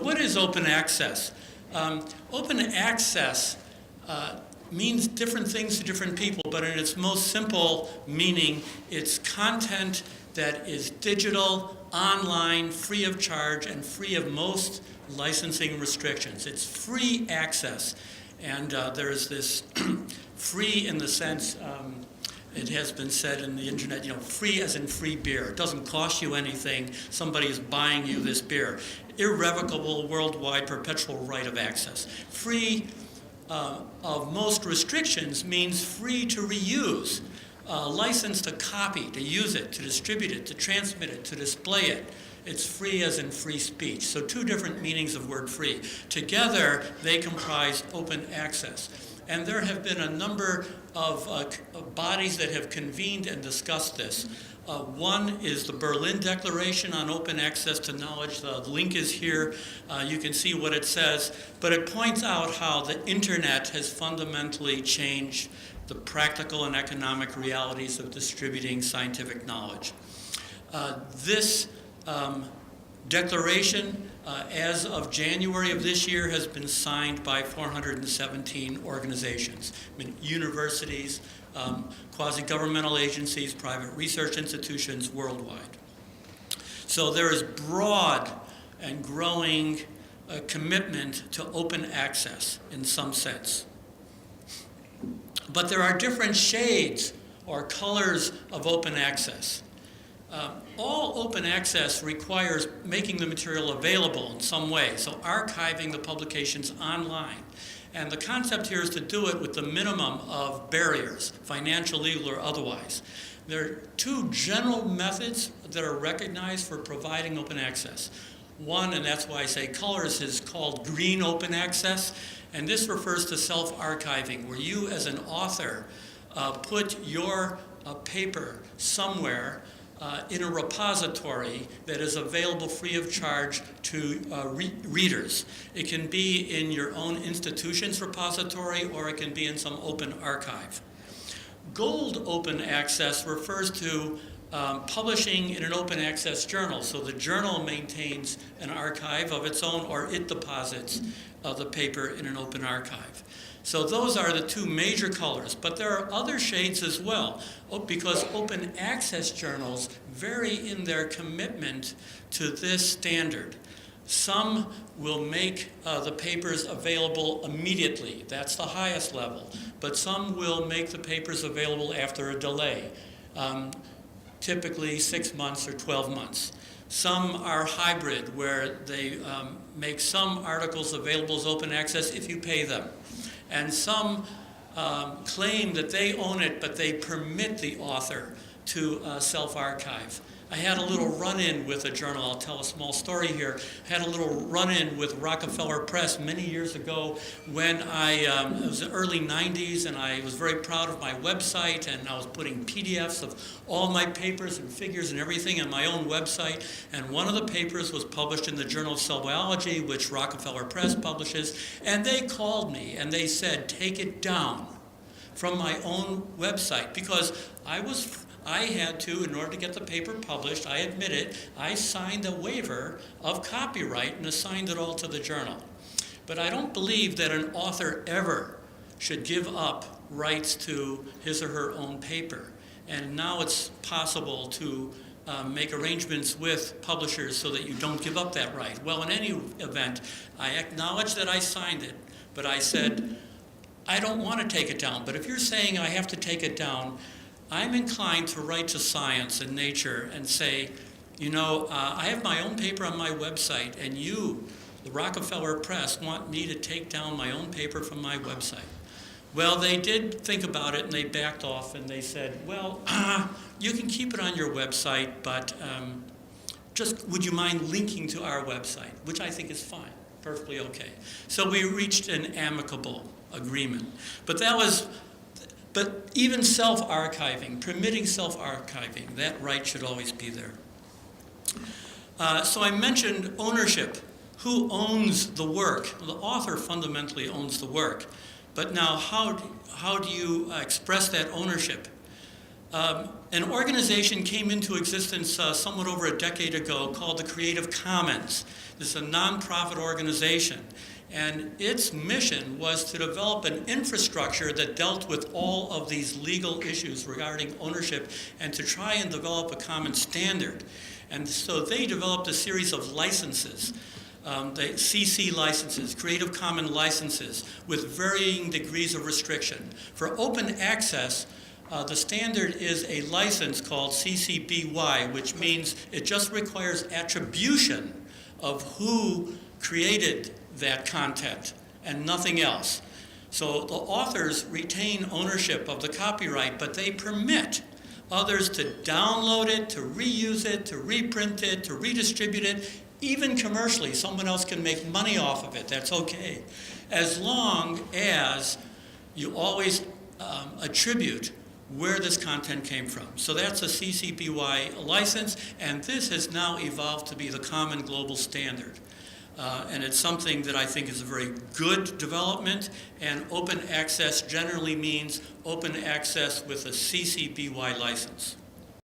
What is open access? Open access means different things to different people, but in its most simple meaning, it's content that is digital, online, free of charge, and free of most licensing restrictions. It's free access. And there's this free in the sense, it has been said in the internet, free as in free beer. It doesn't cost you anything. Somebody is buying you this beer. Irrevocable, worldwide, perpetual right of access. Free of most restrictions means free to reuse. License to copy, to use it, to distribute it, to transmit it, to display it. It's free as in free speech. So two different meanings of word free. Together, they comprise open access. And there have been a number of bodies that have convened and discussed this. One is the Berlin Declaration on Open Access to Knowledge. The link is here. You can see what it says. But it points out how the internet has fundamentally changed the practical and economic realities of distributing scientific knowledge. This declaration, as of January of this year, has been signed by 417 organizations, universities, quasi-governmental agencies, private research institutions worldwide. So there is broad and growing commitment to open access in some sense. But there are different shades or colors of open access. All open access requires making the material available in some way, so archiving the publications online. And the concept here is to do it with the minimum of barriers, financial, legal, or otherwise. There are two general methods that are recognized for providing open access. One, and that's why I say colors, is called green open access, and this refers to self-archiving, where you as an author put your paper somewhere in a repository that is available free of charge to readers. It can be in your own institution's repository, or it can be in some open archive. Gold open access refers to publishing in an open access journal. So the journal maintains an archive of its own, or it deposits the paper in an open archive. So those are the two major colors, but there are other shades as well, because open access journals vary in their commitment to this standard. Some will make the papers available immediately. That's the highest level. But some will make the papers available after a delay, typically 6 months or 12 months. Some are hybrid, where they make some articles available as open access if you pay them. And some claim that they own it, but they permit the author to self-archive. I had a little run-in with a journal. I'll tell a small story here. I had a little run-in with Rockefeller Press many years ago when it was the early 90s, and I was very proud of my website, and I was putting PDFs of all my papers and figures and everything on my own website. And one of the papers was published in the Journal of Cell Biology, which Rockefeller Press publishes, and they called me and they said, take it down from my own website, because I had to, in order to get the paper published, I admit it, I signed a waiver of copyright and assigned it all to the journal. But I don't believe that an author ever should give up rights to his or her own paper. And now it's possible to make arrangements with publishers so that you don't give up that right. Well, in any event, I acknowledge that I signed it, but I said, I don't want to take it down. But if you're saying I have to take it down, I'm inclined to write to Science and Nature and say, I have my own paper on my website, and you, the Rockefeller Press, want me to take down my own paper from my website. Well, they did think about it, and they backed off, and they said, well, you can keep it on your website, but just would you mind linking to our website, which I think is fine, perfectly okay. So we reached an amicable agreement. But even self-archiving, permitting self-archiving, that right should always be there. So I mentioned ownership. Who owns the work? The author fundamentally owns the work. But now how do you express that ownership? An organization came into existence somewhat over a decade ago called the Creative Commons. This is a nonprofit organization, and its mission was to develop an infrastructure that dealt with all of these legal issues regarding ownership and to try and develop a common standard. And so they developed a series of licenses, the CC licenses, Creative Commons licenses, with varying degrees of restriction. For open access, the standard is a license called CC BY, which means it just requires attribution of who created that content and nothing else. So the authors retain ownership of the copyright, but they permit others to download it, to reuse it, to reprint it, to redistribute it, even commercially. Someone else can make money off of it. That's okay, as long as you always attribute where this content came from. So that's a CC BY license, and this has now evolved to be the common global standard. And it's something that I think is a very good development, and open access generally means open access with a CC BY license.